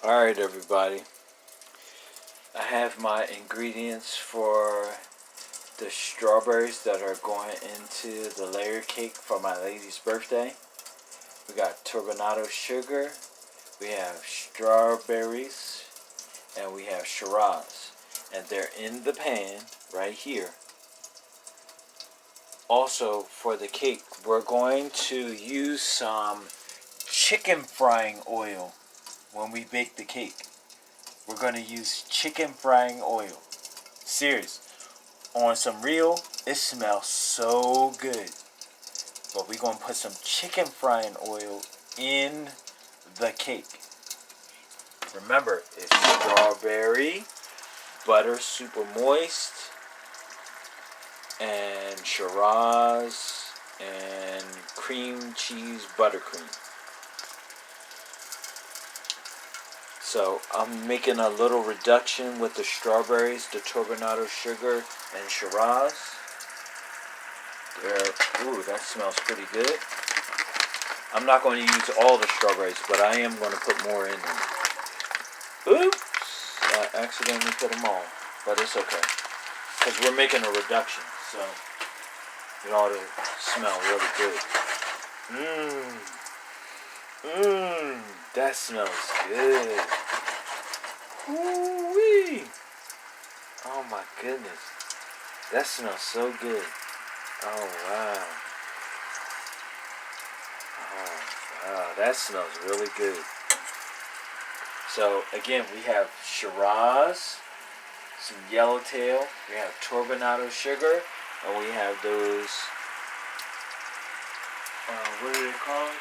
Alright everybody, I have my ingredients for the strawberries that are going into the layer cake for my lady's birthday. We got turbinado sugar, we have strawberries, and we have Shiraz. And they're in the pan right here. Also for the cake, we're going to use some chicken frying oil when we bake the cake. We're going to use chicken frying oil. Serious. On some real, it smells so good. But we're going to put some chicken frying oil in the cake. Remember, it's strawberry, butter super moist, and Shiraz, and cream cheese buttercream. So I'm making a little reduction with the strawberries, the turbinado sugar, and Shiraz. Ooh, that smells pretty good. I'm not going to use all the strawberries, but I am going to put more in there. Oops! I accidentally put them all, but it's okay. Because we're making a reduction, so it ought to smell really good. That smells good. Woo-wee. Oh my goodness. That smells so good. Oh wow. Oh wow, that smells really good. So again, we have Shiraz, some yellowtail, we have turbinado sugar, and we have those, what are they called?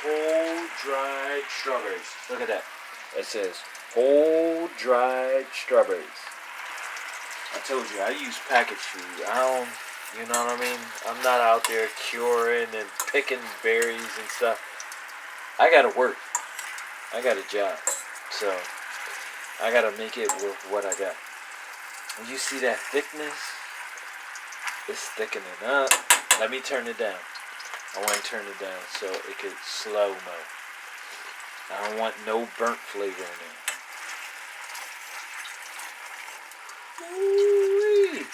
Whole dried strawberries. Look at that. It says whole dried strawberries. I told you, I use packaged food. I don't, you know what I mean? I'm not out there curing and picking berries and stuff. I gotta work. I got a job. So, I gotta make it with what I got. When you see that thickness, it's thickening up. Let me turn it down. I want to turn it down so it could slow-mo. I don't want no burnt flavor in there. Ooh-wee.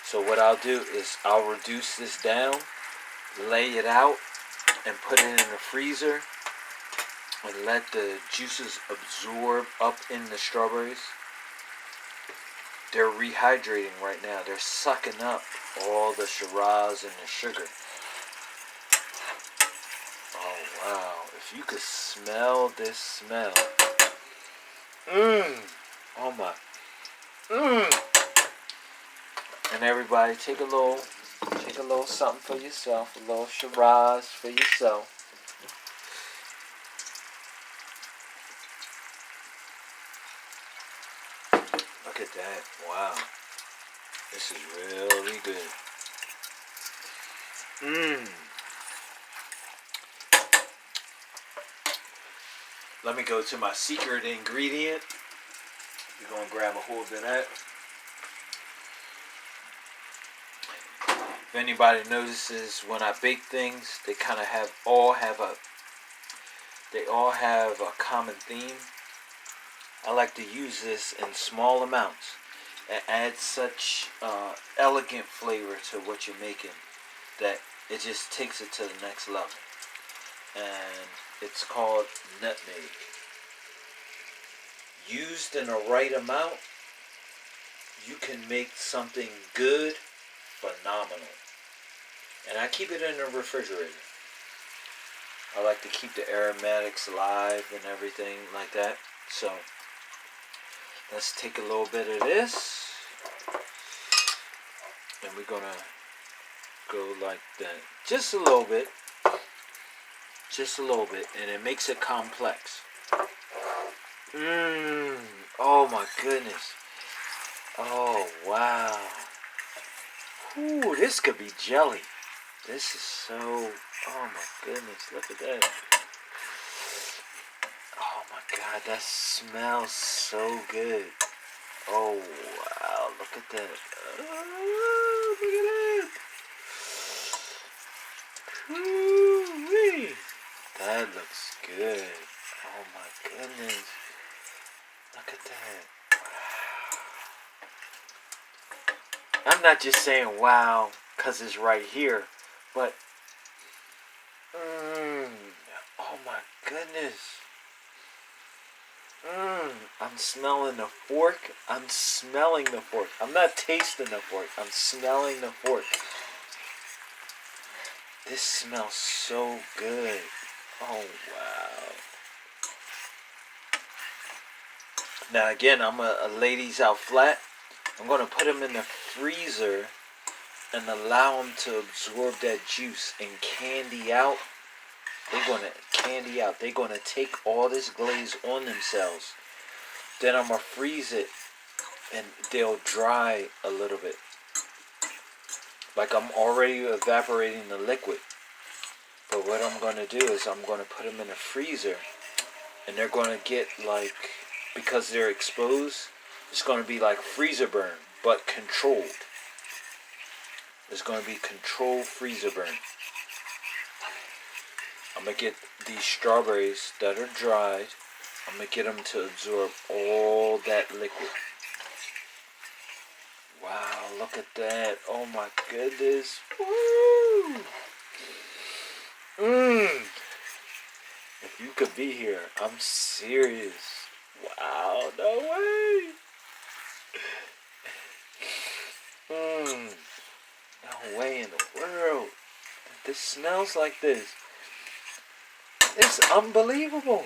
So what I'll do is I'll reduce this down, lay it out, and put it in the freezer and let the juices absorb up in the strawberries. They're rehydrating right now. They're sucking up all the Shiraz and the sugar. Oh wow, if you could smell this smell. Oh my. And everybody take a little something for yourself, a little Shiraz for yourself. Look at that. Wow. This is really good. Let me go to my secret ingredient. We're going to grab a hold of that. If anybody notices, when I bake things, they kind of all have a common theme. I like to use this in small amounts. It adds such elegant flavor to what you're making that it just takes it to the next level. And it's called nutmeg. Used in the right amount, you can make something good, phenomenal. And I keep it in the refrigerator. I like to keep the aromatics alive and everything like that. So, let's take a little bit of this. And we're going to go like that. Just a little bit. Just a little bit. And it makes it complex. Oh my goodness. Oh wow. Ooh, this could be jelly. This is so, oh my goodness, look at that. Oh my God, that smells so good. Oh wow, look at that. Oh, look at that. Ooh-wee. That looks good. Oh my goodness. Look at that. I'm not just saying wow because it's right here, but oh my goodness. I'm smelling the fork. I'm smelling the fork. I'm not tasting the fork. I'm smelling the fork. This smells so good. Oh, wow. Now, again, I'm a ladies out flat. I'm going to put them in the freezer and allow them to absorb that juice and candy out. They're going to candy out. They're going to take all this glaze on themselves. Then I'm going to freeze it and they'll dry a little bit. Like I'm already evaporating the liquid. But what I'm going to do is I'm going to put them in the freezer. And they're going to get like, because they're exposed, it's going to be like freezer burn, but controlled. It's going to be controlled freezer burn. I'm going to get these strawberries that are dried. I'm going to get them to absorb all that liquid. Wow, look at that. Oh my goodness. Woo! If you could be here, I'm serious. Wow, no way. No way in the world. This smells like this. It's unbelievable.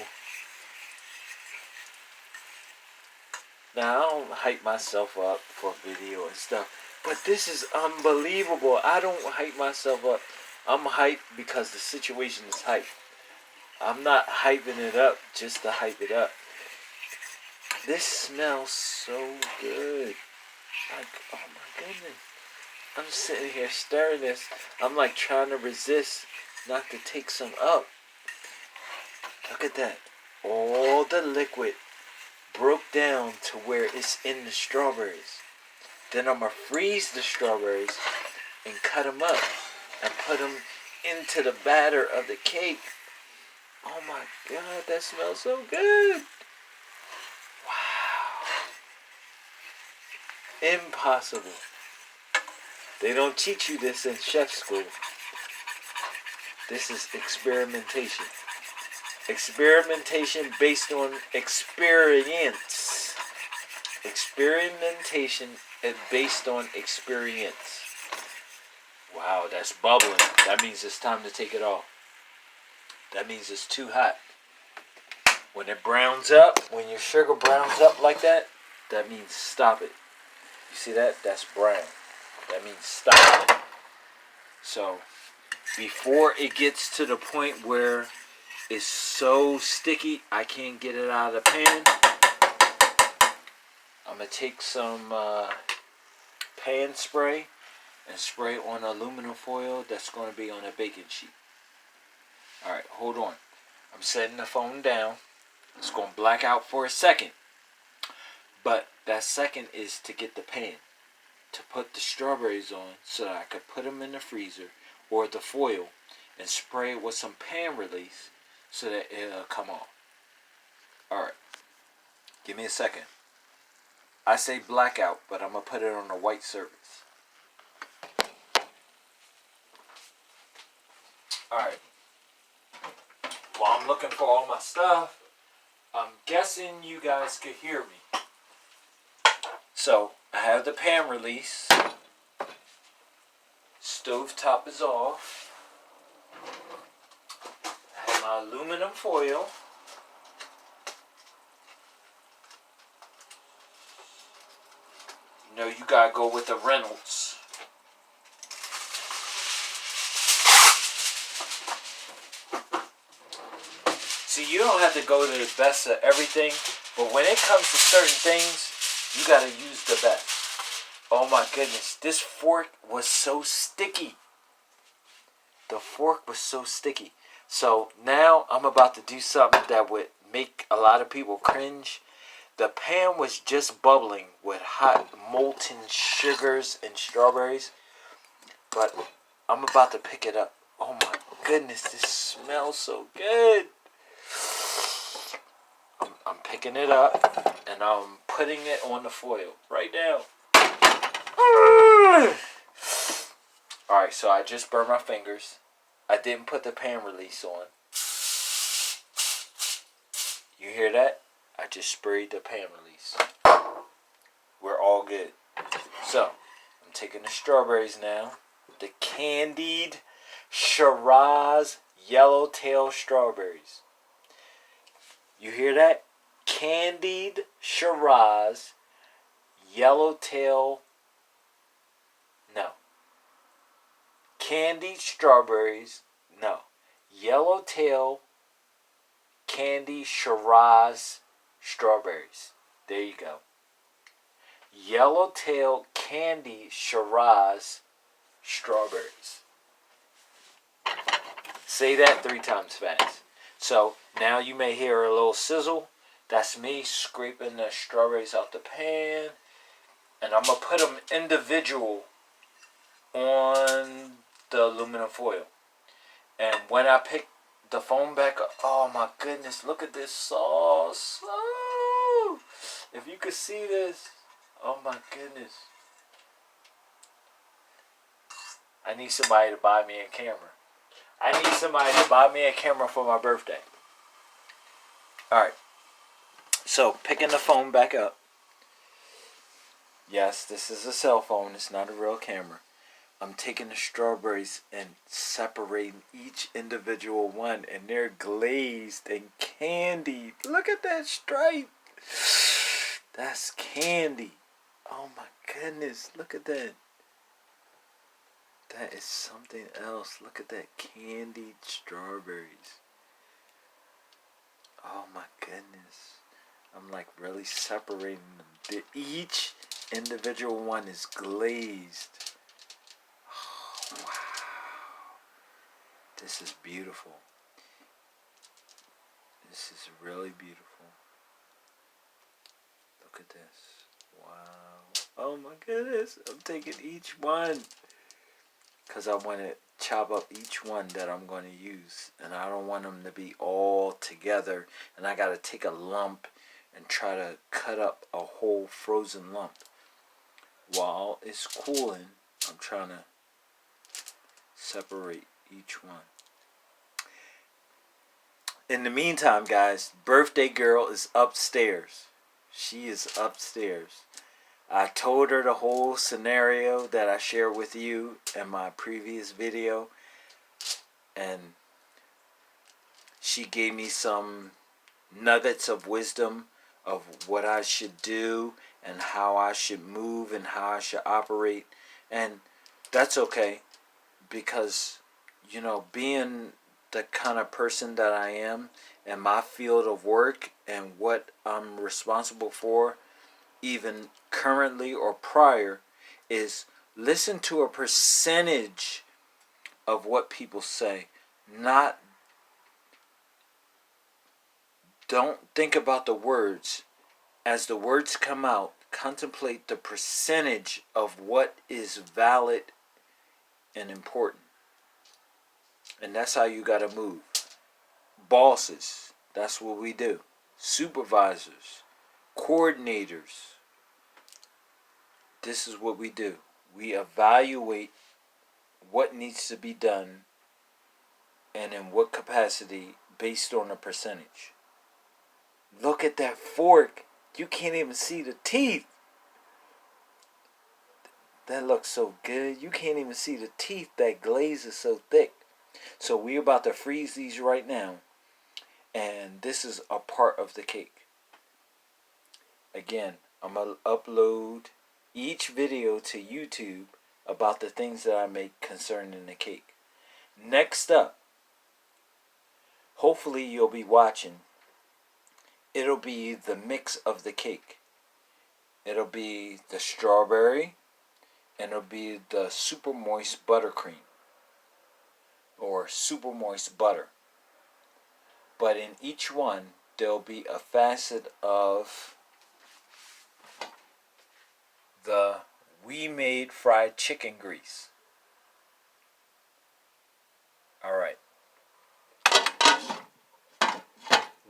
Now, I don't hype myself up for video and stuff, but this is unbelievable. I don't hype myself up. I'm hyped because the situation is hyped. I'm not hyping it up just to hype it up. This smells so good. Like, oh my goodness. I'm sitting here stirring this. I'm like trying to resist not to take some up. Look at that. All the liquid broke down to where it's in the strawberries. Then I'm going to freeze the strawberries and cut them up and put them into the batter of the cake. Oh my God, that smells so good. Wow. Impossible. They don't teach you this in chef school. This is experimentation. Experimentation based on experience. Experimentation is based on experience. Wow, that's bubbling. That means it's time to take it off. That means it's too hot. When it browns up, when your sugar browns up like that, that means stop it. You see that? That's brown. That means stop it. So, before it gets to the point where it's so sticky, I can't get it out of the pan, I'm going to take some pan spray and spray on aluminum foil that's going to be on a baking sheet. Alright, hold on. I'm setting the phone down. It's going to black out for a second. But that second is to get the pan, to put the strawberries on so that I could put them in the freezer or the foil and spray it with some pan release so that it'll come off. Alright, give me a second. I say blackout, but I'm going to put it on a white surface. Alright, while I'm looking for all my stuff, I'm guessing you guys could hear me. So, I have the pan release. Stove top is off. I have my aluminum foil. You know, you gotta go with the Reynolds. See, you don't have to go to the best of everything, but when it comes to certain things, you gotta use the best. Oh my goodness, this fork was so sticky. The fork was so sticky. So now I'm about to do something that would make a lot of people cringe. The pan was just bubbling with hot molten sugars and strawberries. But I'm about to pick it up. Oh my goodness, this smells so good. I'm picking it up and And I'm putting it on the foil right now. Alright, so I just burned my fingers. I didn't put the pan release on. You hear that? I just sprayed the pan release. We're all good. So, I'm taking the strawberries now. The candied Shiraz yellowtail strawberries. You hear that? Candied Shiraz yellowtail. No. Candied strawberries. No. Yellowtail candy Shiraz strawberries. There you go. Yellowtail candy Shiraz strawberries. Say that 3 times fast. So now you may hear a little sizzle. That's me scraping the strawberries out the pan. And I'm going to put them individual on the aluminum foil. And when I pick the foam back up, oh my goodness, look at this sauce. Oh, if you could see this, oh my goodness. I need somebody to buy me a camera. I need somebody to buy me a camera for my birthday. Alright. So, picking the phone back up. Yes, this is a cell phone. It's not a real camera. I'm taking the strawberries and separating each individual one. And they're glazed and candied. Look at that stripe. That's candy. Oh my goodness. Look at that. That is something else. Look at that candied strawberries. Oh my goodness. I'm like really separating them. Each individual one is glazed. Oh, wow. This is beautiful. This is really beautiful. Look at this. Wow. Oh my goodness. I'm taking each one. Because I want to chop up each one that I'm going to use. And I don't want them to be all together. And I got to take a lump and try to cut up a whole frozen lump. While it's cooling, I'm trying to separate each one. In the meantime, guys, birthday girl is upstairs. She is upstairs. I told her the whole scenario that I shared with you in my previous video, and she gave me some nuggets of wisdom of what I should do and how I should move and how I should operate. And that's okay, because, you know, being the kind of person that I am in my field of work and what I'm responsible for, even currently or prior, is listen to a percentage of what people say. Don't think about the words. As the words come out, contemplate the percentage of what is valid and important. And that's how you got to move. Bosses, that's what we do. Supervisors, coordinators, this is what we do. We evaluate what needs to be done and in what capacity based on a percentage. Look at that fork. You can't even see the teeth. That looks so good. You can't even see the teeth. That glaze is so thick. So we're about to freeze these right now. And this is a part of the cake. Again, I'm going to upload each video to YouTube about the things that I make concerning the cake. Next up, hopefully you'll be watching. It'll be the mix of the cake. It'll be the strawberry, and it'll be the super moist buttercream, or super moist butter. But in each one, there'll be a facet of the We Made fried chicken grease. Alright.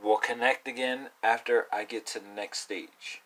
We'll connect again after I get to the next stage.